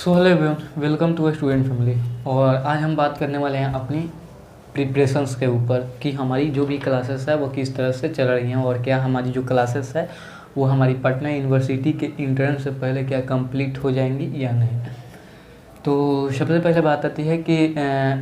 So hello everyone, welcome to student family. और आज हम बात करने वाले हैं अपनी प्रिपरेशंस के ऊपर कि हमारी जो भी क्लासेस है वो किस तरह से चल रही हैं और क्या हमारी जो क्लासेस है वो हमारी पटना यूनिवर्सिटी के इंटर्न से पहले क्या कंप्लीट हो जाएंगी या नहीं। तो सबसे पहले बात आती है कि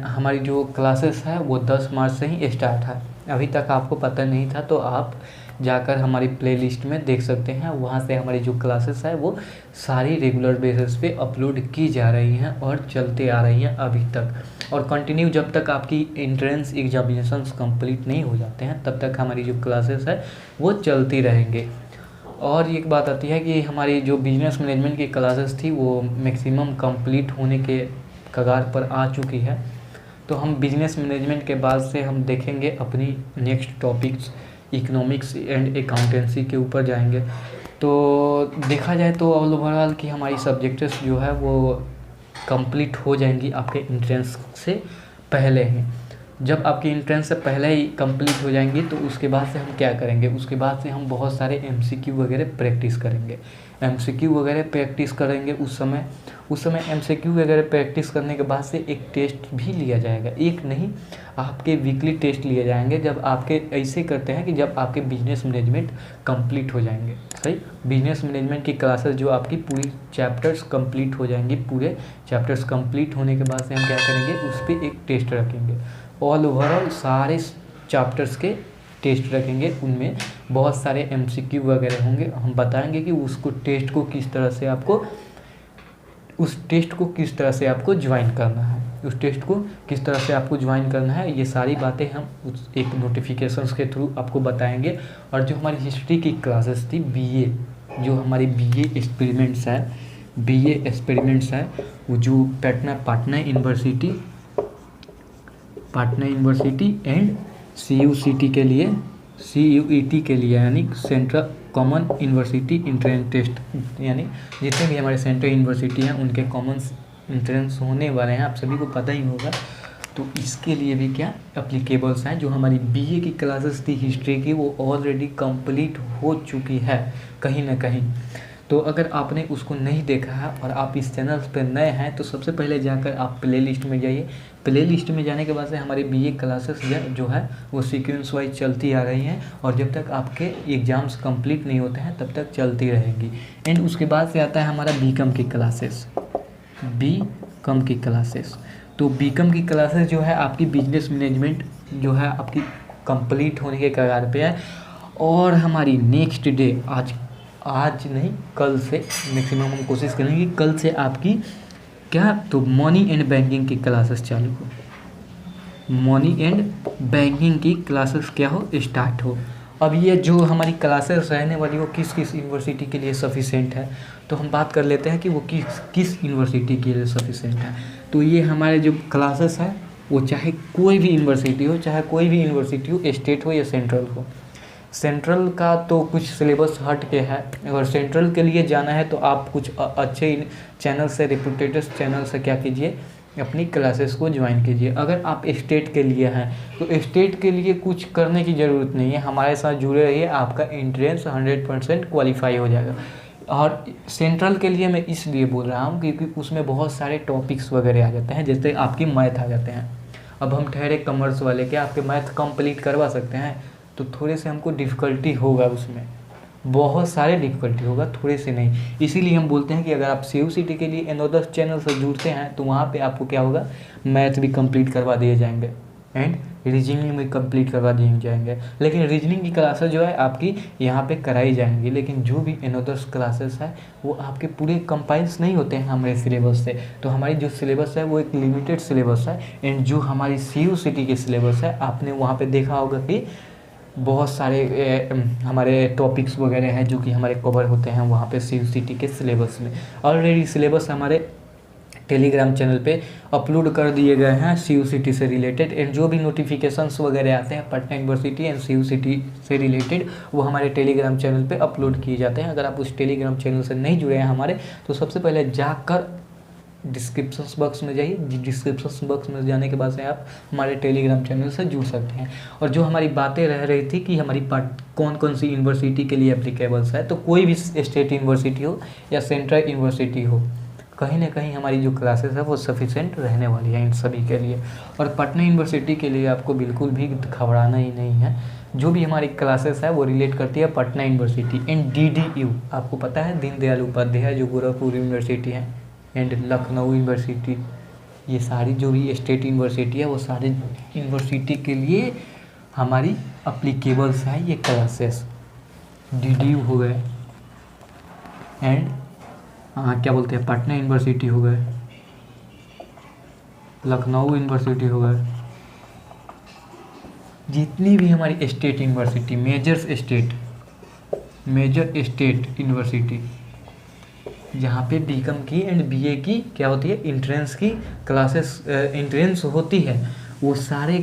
हमारी जो क्लासेस है वो 10 मार्च से ही स्टार्ट है। अभी तक आपको पता नहीं था तो आप जाकर हमारी प्लेलिस्ट में देख सकते हैं। वहाँ से हमारी जो क्लासेस है वो सारी रेगुलर बेसिस पे अपलोड की जा रही हैं और चलते आ रही हैं अभी तक, और कंटिन्यू जब तक आपकी एंट्रेंस एग्जामिनेशंस कंप्लीट नहीं हो जाते हैं तब तक हमारी जो क्लासेस है वो चलती रहेंगे। और एक बात आती है कि हमारी जो बिजनेस मैनेजमेंट की क्लासेस थी वो मैक्सिमम कंप्लीट होने के कगार पर आ चुकी है। तो हम बिजनेस मैनेजमेंट के बाद से हम देखेंगे अपनी next topics economics and accountancy के ऊपर जाएंगे। तो देखा जाए तो ऑल ओवरऑल कि हमारी सब्जेक्ट्स जो है वो कंप्लीट हो जाएंगी आपके एंट्रेंस से पहले ही। जब आपकी एंट्रेंस से पहले ही कंप्लीट हो जाएंगी तो उसके बाद से हम क्या करेंगे, उसके बाद से हम बहुत सारे एमसीक्यू वगैरह प्रैक्टिस करेंगे। एमसीक्यू वगैरह प्रैक्टिस करेंगे उस समय एमसीक्यू वगैरह प्रैक्टिस करने के बाद से एक टेस्ट भी लिया जाएगा। एक नहीं, आपके वीकली टेस्ट लिए जाएंगे। जब आपके ऐसे करते हैं कि जब आपके बिजनेस मैनेजमेंट कंप्लीट हो जाएंगे, सही, बिजनेस मैनेजमेंट की क्लासेस जो आपकी पूरी चैप्टर्स कंप्लीट हो जाएंगी, पूरे चैप्टर्स कंप्लीट होने के बाद से हम क्या करेंगे, उस पर एक टेस्ट रखेंगे। ऑल ओवरऑल सारे चैप्टर्स के टेस्ट रखेंगे, उनमें बहुत सारे एमसीक्यू वगैरह होंगे। हम बताएंगे कि उसको टेस्ट को किस तरह से आपको ज्वाइन करना है, उस टेस्ट को किस तरह से आपको ज्वाइन करना है। ये सारी बातें हम उस एक नोटिफिकेशंस के थ्रू आपको बताएंगे। और जो हमारी हिस्ट्री की क्लासेस थी बीए, जो हमारी बीए एक्सपेरिमेंट्स है वो जो पटना यूनिवर्सिटी एंड सीयूईटी के लिए यानी central common university entrance test, यानी जितने भी हमारे सेंट्रल यूनिवर्सिटी हैं उनके कॉमन इंट्रेंस होने वाले हैं, आप सभी को पता ही होगा। तो इसके लिए भी क्या एप्लीकेबल्स हैं। जो हमारी बीए की क्लासेस थी हिस्ट्री की वो ऑलरेडी कंप्लीट हो चुकी है कहीं ना कहीं। तो अगर आपने उसको नहीं देखा है और आप इस चैनल पर नए हैं तो सबसे पहले जाकर आप प्लेलिस्ट में जाइए। प्लेलिस्ट में जाने के बाद से हमारी बीए क्लासेस जो है वो सीक्वेंस वाइज चलती आ रही हैं और जब तक आपके एग्ज़ाम्स कंप्लीट नहीं होते हैं तब तक चलती रहेंगी। एंड उसके बाद से आता है हमारा बीकॉम की क्लासेस। तो बीकॉम की क्लासेस जो है आपकी बिजनेस मैनेजमेंट जो है आपकी कंप्लीट होने के कगार पे है। और हमारी नेक्स्ट डे आज नहीं कल से मैक्सिमम हम कोशिश करेंगे कल से आपकी क्या तो मनी एंड बैंकिंग की क्लासेस चालू हो, मनी एंड बैंकिंग की क्लासेस क्या हो स्टार्ट हो। अब ये जो हमारी क्लासेस रहने वाली वो किस किस यूनिवर्सिटी के लिए सफिशेंट है, तो हम बात कर लेते हैं कि वो किस यूनिवर्सिटी के लिए सफिशेंट है। तो ये हमारे जो क्लासेस है वो चाहे कोई भी यूनिवर्सिटी हो, स्टेट हो या सेंट्रल हो। सेंट्रल का तो कुछ सिलेबस हट के है, अगर सेंट्रल के लिए जाना है तो आप कुछ अच्छे चैनल से, रेपुटेड चैनल से क्या कीजिए, अपनी क्लासेस को ज्वाइन कीजिए। अगर आप स्टेट के लिए हैं तो स्टेट के लिए कुछ करने की ज़रूरत नहीं है, हमारे साथ जुड़े रहिए, आपका एंट्रेंस 100% क्वालिफाई हो जाएगा। और सेंट्रल के लिए मैं इसलिए बोल रहा हूँ क्योंकि उसमें बहुत सारे टॉपिक्स वगैरह आ जाते हैं, जैसे आपकी मैथ आ जाते हैं। अब हम ठहरे कॉमर्स वाले, क्या आपके मैथ कंप्लीट करवा सकते हैं, तो थोड़े से हमको डिफ़िकल्टी होगा, उसमें बहुत सारे डिफ़िकल्टी होगा, थोड़े से नहीं। इसीलिए हम बोलते हैं कि अगर आप सीयूईटी के लिए एनोदस चैनल से जुड़ते हैं तो वहाँ पे आपको क्या होगा, मैथ भी कंप्लीट करवा दिए जाएंगे एंड रीजनिंग भी कंप्लीट करवा दिए जाएंगे। लेकिन रीजनिंग की क्लासेस जो है आपकी यहाँ पे कराई जाएंगी, लेकिन जो भी एनोदस क्लासेस है वो आपके पूरे कंपाइल्स नहीं होते हैं हमारे सिलेबस से। तो हमारी जो सिलेबस है वो एक लिमिटेड सिलेबस है। एंड जो हमारी सीयूईटी की सिलेबस है आपने वहाँ पर देखा होगा कि बहुत सारे हमारे टॉपिक्स वगैरह हैं जो कि हमारे कवर होते हैं वहाँ पे सीयूईटी के सिलेबस में। ऑलरेडी सिलेबस हमारे टेलीग्राम चैनल पे अपलोड कर दिए गए हैं सीयूईटी से रिलेटेड। एंड जो भी नोटिफिकेशंस वगैरह आते हैं पटना यूनिवर्सिटी एंड सीयूईटी से रिलेटेड वो हमारे टेलीग्राम चैनल पे अपलोड किए जाते हैं। अगर आप उस टेलीग्राम चैनल से नहीं जुड़े हैं हमारे, तो सबसे पहले जाकर डिस्क्रिप्शन बॉक्स में जाइए। डिस्क्रिप्शन बॉक्स में जाने के बाद से आप हमारे टेलीग्राम चैनल से जुड़ सकते हैं। और जो हमारी बातें रह रही थी कि हमारी कौन कौन सी यूनिवर्सिटी के लिए एप्लीकेबल्स है, तो कोई भी स्टेट यूनिवर्सिटी हो या सेंट्रल यूनिवर्सिटी हो, कहीं ना कहीं हमारी जो क्लासेस है वो सफिशेंट रहने वाली है इन सभी के लिए। और पटना यूनिवर्सिटी के लिए आपको बिल्कुल भी घबराना ही नहीं है। जो भी हमारी क्लासेस है वो रिलेट करती है पटना यूनिवर्सिटी एंड DDU। आपको पता है दीनदयाल उपाध्याय जो गोरखपुर यूनिवर्सिटी है एंड लखनऊ यूनिवर्सिटी, ये सारी जो भी स्टेट यूनिवर्सिटी है वो सारी यूनिवर्सिटी के लिए हमारी अप्लीकेबल्स हैं ये क्लासेस। DDU हो गए एंड क्या बोलते हैं पटना यूनिवर्सिटी हो गए, लखनऊ यूनिवर्सिटी हो गए, जितनी भी हमारी state university major state university जहाँ पे बीकॉम की एंड BA की क्या होती है इंट्रेंस की क्लासेस इंट्रेंस होती है, वो सारे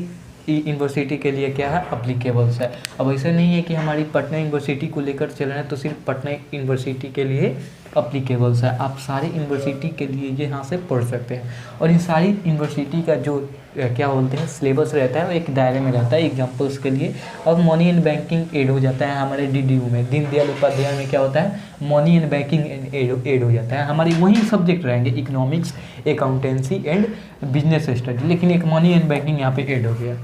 यूनिवर्सिटी के लिए क्या है अप्लीकेबल्स है। अब ऐसा नहीं है कि हमारी पटना यूनिवर्सिटी को लेकर चल रहे हैं तो सिर्फ पटना यूनिवर्सिटी के लिए अप्लीकेबल्स है, आप सारी यूनिवर्सिटी के लिए ये यहाँ से पढ़ सकते हैं। और इन सारी यूनिवर्सिटी का जो क्या बोलते हैं सिलेबस रहता है वो एक दायरे में रहता है। एग्जांपल्स के लिए अब मनी एंड बैंकिंग ऐड हो जाता है हमारे DDU में, दीनदयाल उपाध्याय में क्या होता है मनी एंड बैंकिंग ऐड हो जाता है, हमारी वही सब्जेक्ट रहेंगे economics, accountancy and business study, लेकिन एक मनी एंड बैंकिंग यहाँ पे ऐड हो गया।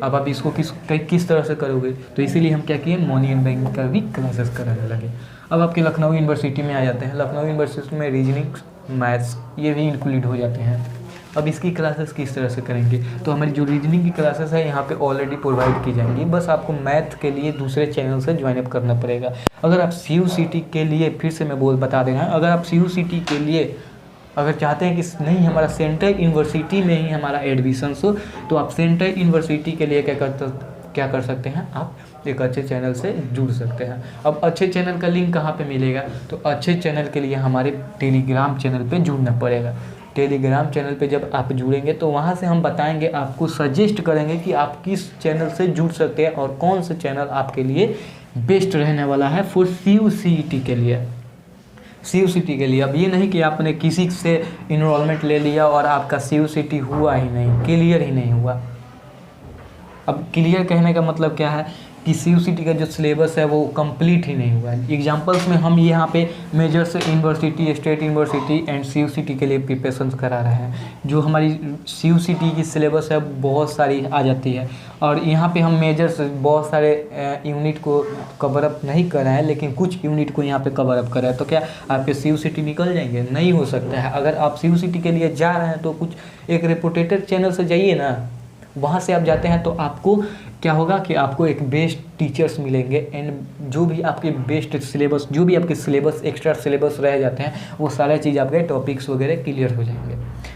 अब आप इसको किस तरह से करोगे, तो इसीलिए हम क्या किए मनी एंड बैंकिंग का भी क्लासेस कराने लगे। अब आपके लखनऊ यूनिवर्सिटी में आ जाते हैं, लखनऊ यूनिवर्सिटी में रीजनिंग, मैथ्स ये भी इंक्लूड हो जाते हैं। अब इसकी क्लासेस किस तरह से करेंगे, तो हमारी जो रीजनिंग की क्लासेस है यहाँ पे ऑलरेडी प्रोवाइड की जाएंगी, बस आपको मैथ के लिए दूसरे चैनल से ज्वाइन अप करना पड़ेगा। अगर आप CUCT के लिए फिर से मैं बता देना है, अगर आप CUCT के लिए अगर चाहते हैं कि नहीं हमारा सेंट्रल यूनिवर्सिटी में ही हमारा एडमिशन्स हो, तो आप सेंट्रल यूनिवर्सिटी के लिए क्या कर सकते हैं, आप एक अच्छे चैनल से जुड़ सकते हैं। अब अच्छे चैनल का लिंक कहाँ पे मिलेगा, तो अच्छे चैनल के लिए हमारे टेलीग्राम चैनल पे जुड़ना पड़ेगा। टेलीग्राम चैनल पे जब आप जुड़ेंगे तो वहाँ से हम बताएंगे, आपको सजेस्ट करेंगे कि आप किस चैनल से जुड़ सकते हैं और कौन सा चैनल आपके लिए बेस्ट रहने वाला है फॉर CUCT के लिए। CUCT के लिए अब ये नहीं कि आपने किसी से इनरोलमेंट ले लिया और आपका CUCT हुआ ही नहीं, क्लियर ही नहीं हुआ। अब क्लियर कहने का मतलब क्या है कि CUCT का जो सिलेबस है वो कंप्लीट ही नहीं हुआ है। एग्जांपल्स में हम यहाँ पे measures university, state university and CUCT के लिए प्रिपरेशन करा रहे हैं। जो हमारी CUCT की सिलेबस है बहुत सारी आ जाती है और यहाँ पे हम मेजर्स बहुत सारे यूनिट को कवर अप नहीं कर रहे हैं, लेकिन कुछ यूनिट को यहाँ पे कवर अप कर रहे हैं। तो क्या आपके CUCT निकल जाएंगे? नहीं हो सकता है। अगर आप CUCT के लिए जा रहे हैं तो कुछ एक रेपुटेटेड चैनल से जाइए ना, वहाँ से आप जाते हैं तो आपको क्या होगा कि आपको एक बेस्ट टीचर्स मिलेंगे एंड जो भी आपके बेस्ट सिलेबस, जो भी आपके सिलेबस एक्स्ट्रा सिलेबस रह जाते हैं वो सारा चीज़ आपके टॉपिक्स वगैरह क्लियर हो जाएंगे।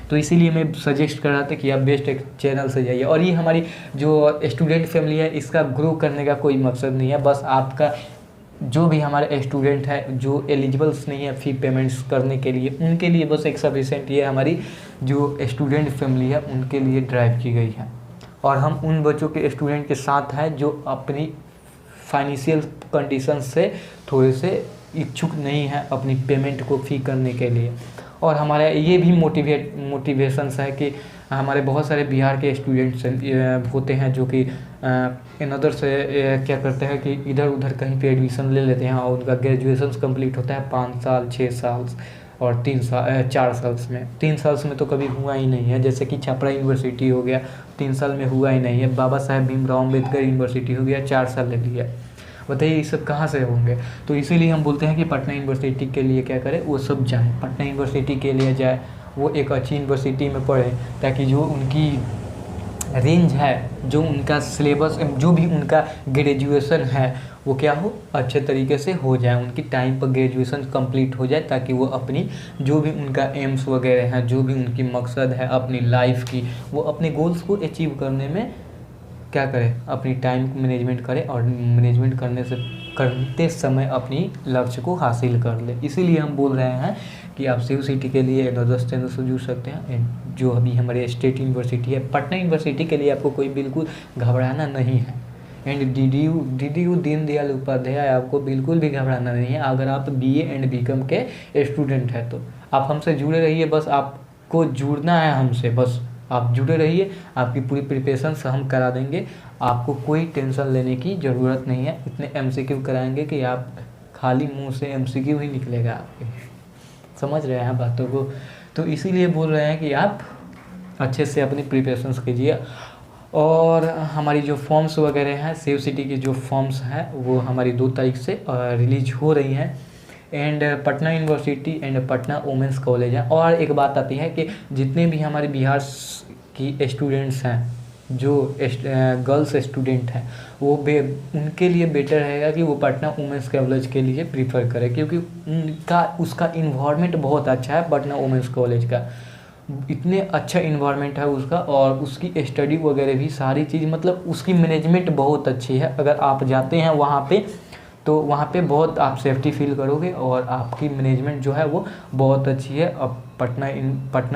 तो इसीलिए मैं सजेस्ट कर रहा था कि आप बेस्ट एक चैनल से जाइए। और ये हमारी जो स्टूडेंट फैमिली है इसका ग्रो करने का कोई मकसद नहीं है, बस आपका जो भी हमारे स्टूडेंट है जो एलिजिबल्स नहीं है फ़ी पेमेंट्स करने के लिए, उनके लिए बस एक सफिशेंट ये हमारी जो स्टूडेंट फैमिली है उनके लिए ड्राइव की गई है। और हम उन बच्चों के स्टूडेंट के साथ हैं जो अपनी फाइनेंशियल कंडीशन से थोड़े से इच्छुक नहीं है अपनी पेमेंट को फ़ी करने के लिए। और हमारा ये भी मोटिवेशंस है कि हमारे बहुत सारे बिहार के स्टूडेंट्स होते हैं जो कि इन अदर से क्या करते हैं कि इधर उधर कहीं पे एडमिशन ले लेते हैं और उनका ग्रेजुएशन कंप्लीट होता है 5 साल 6 साल और 4 साल में। 3 साल में तो कभी हुआ ही नहीं है, जैसे कि छपरा यूनिवर्सिटी हो गया 3 साल में हुआ ही नहीं है, बाबा साहेब भीमराव अम्बेडकर यूनिवर्सिटी हो गया 4 साल ले लिया। बताइए ये सब कहाँ से होंगे? तो इसीलिए हम बोलते हैं कि पटना यूनिवर्सिटी के लिए क्या करें, वो सब जाएँ, पटना यूनिवर्सिटी के लिए जाए, वो एक अच्छी यूनिवर्सिटी में पढ़ें ताकि जो उनकी रेंज है, जो उनका सिलेबस, जो भी उनका ग्रेजुएशन है वो क्या हो अच्छे तरीके से हो जाए, उनकी टाइम पर ग्रेजुएशन कंप्लीट हो जाए ताकि वो अपनी जो भी उनका एम्स वगैरह हैं, जो भी उनकी मकसद है अपनी लाइफ की, वो अपने गोल्स को अचीव करने में क्या करें, अपनी टाइम मैनेजमेंट करें और मैनेजमेंट करते समय अपनी लक्ष्य को हासिल कर ले। इसीलिए हम बोल रहे हैं कि आप CUCT के लिए 10 चैनल से जुड़ सकते हैं। जो अभी हमारे स्टेट यूनिवर्सिटी है, पटना यूनिवर्सिटी के लिए आपको कोई बिल्कुल घबराना नहीं है। एंड DDU दीनदयाल उपाध्याय आपको बिल्कुल भी घबराना नहीं है। अगर आप BA एंड BCom के स्टूडेंट हैं तो आप हमसे जुड़े रहिए, बस आपको जुड़ना है हमसे, बस आप जुड़े रहिए, आपकी पूरी प्रिपरेशन हम करा देंगे, आपको कोई टेंशन लेने की ज़रूरत नहीं है। इतने MCQ कराएंगे कि आप खाली मुंह से MCQ ही निकलेगा आपके। समझ रहे हैं बातों को। तो इसीलिए बोल रहे हैं कि आप अच्छे से अपनी प्रिपरेशंस कीजिए। और हमारी जो फॉर्म्स वगैरह हैं, सेव सिटी की जो फॉर्म्स हैं वो हमारी 2 तारीख से रिलीज हो रही हैं। And Patna university and Patna women's college है। और एक बात आती है कि जितने भी हमारे बिहार की स्टूडेंट्स हैं, जो गर्ल्स स्टूडेंट हैं, वो उनके लिए बेटर रहेगा कि वो पटना वुमेंस कॉलेज के लिए प्रीफर करें, क्योंकि उसका इन्वायरमेंट बहुत अच्छा है। पटना वुमेंस कॉलेज का इतने अच्छा इन्वायरमेंट है उसका, और उसकी स्टडी वगैरह भी सारी चीज़, मतलब उसकी मैनेजमेंट बहुत अच्छी है। अगर आप जाते हैं वहाँ पे तो वहाँ पे बहुत आप सेफ्टी फील करोगे, और आपकी मैनेजमेंट जो है वो बहुत अच्छी है। अब पटना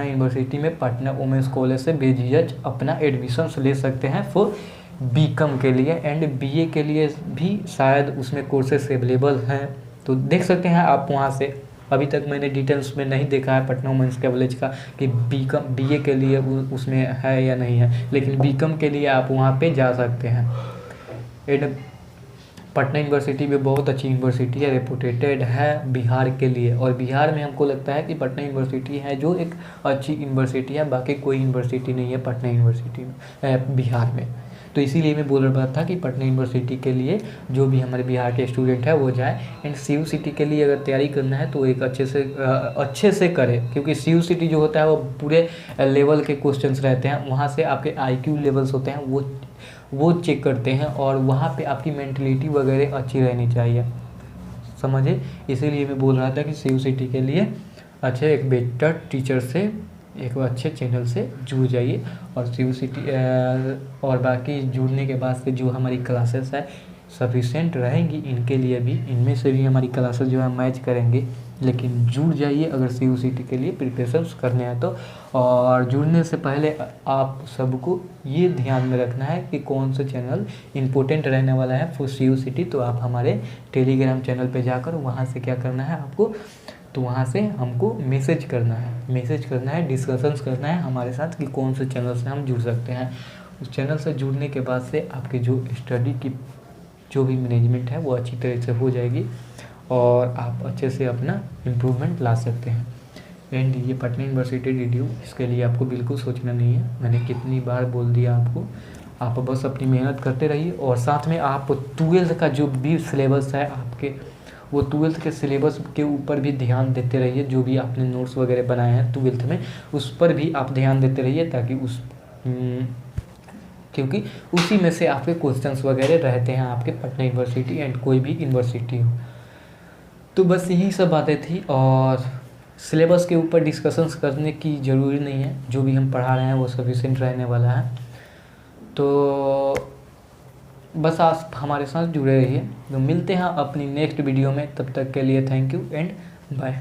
यूनिवर्सिटी में पटना वुमेंस कॉलेज से बेझिझक अपना एडमिशन्स ले सकते हैं फॉर बीकॉम के लिए। एंड बीए के लिए भी शायद उसमें कोर्सेस अवेलेबल हैं, तो देख सकते हैं आप वहाँ से। अभी तक मैंने डिटेल्स में नहीं देखा है पटना वुमेंस कॉलेज का कि बीए के लिए उसमें है या नहीं है, लेकिन बीकॉम के लिए आप वहाँ पे जा सकते हैं। एंड पटना यूनिवर्सिटी भी बहुत अच्छी यूनिवर्सिटी है, रेपुटेटेड है बिहार के लिए। और बिहार में हमको लगता है कि पटना यूनिवर्सिटी है जो एक अच्छी यूनिवर्सिटी है, बाकी कोई यूनिवर्सिटी नहीं है पटना यूनिवर्सिटी में बिहार में। तो इसीलिए मैं बोल रहा था कि पटना यूनिवर्सिटी के लिए जो भी हमारे बिहार के स्टूडेंट है वो जाए। एंड सी यू सिटी के लिए अगर तैयारी करना है तो एक अच्छे से करें, क्योंकि सी यू सिटी जो होता है वो पूरे लेवल के क्वेश्चंस रहते हैं। वहाँ से आपके IQ लेवल्स होते हैं वो चेक करते हैं, और वहाँ पे आपकी मेंटलिटी वगैरह अच्छी रहनी चाहिए, समझे। इसीलिए मैं बोल रहा था कि सी यू सिटी के लिए अच्छे एक बेटर टीचर से, एक अच्छे चैनल से जुड़ जाइए। और सी यू सिटी और बाकी जुड़ने के बाद से जो हमारी क्लासेस है सफिशेंट रहेंगी इनके लिए भी, इनमें से भी हमारी क्लासेस जो है मैच करेंगे। लेकिन जुड़ जाइए अगर सी यू सिटी के लिए प्रिपरेशंस करने हैं तो। और जुड़ने से पहले आप सबको ये ध्यान में रखना है कि कौन सा चैनल इम्पोर्टेंट रहने वाला है फॉर सी यू सिटी। तो आप हमारे टेलीग्राम चैनल पे जाकर वहाँ से क्या करना है आपको, तो वहाँ से हमको मैसेज करना है, डिस्कशंस करना है हमारे साथ कि कौन से चैनल से हम जुड़ सकते हैं। उस चैनल से जुड़ने के बाद से आपकी जो स्टडी की जो भी मैनेजमेंट है वो अच्छी तरह से हो जाएगी, और आप अच्छे से अपना इम्प्रूवमेंट ला सकते हैं। एंड ये पटना यूनिवर्सिटी DDU, इसके लिए आपको बिल्कुल सोचना नहीं है, मैंने कितनी बार बोल दिया आपको। आप बस अपनी मेहनत करते रहिए, और साथ में आप 12th का जो भी सिलेबस है आपके, वो 12th के सिलेबस के ऊपर भी ध्यान देते रहिए। जो भी आपने नोट्स वगैरह बनाए हैं 12th में, उस पर भी आप ध्यान देते रहिए, ताकि क्योंकि उसी में से आपके क्वेश्चंस वगैरह रहते हैं आपके पटना यूनिवर्सिटी एंड कोई भी यूनिवर्सिटी हो। तो बस यही सब बातें थी, और सिलेबस के ऊपर डिस्कशंस करने की ज़रूरी नहीं है, जो भी हम पढ़ा रहे हैं वो सफिशिएंट रहने वाला है। तो बस आप हमारे साथ जुड़े रहिए। तो मिलते हैं अपनी नेक्स्ट वीडियो में, तब तक के लिए थैंक यू एंड बाय।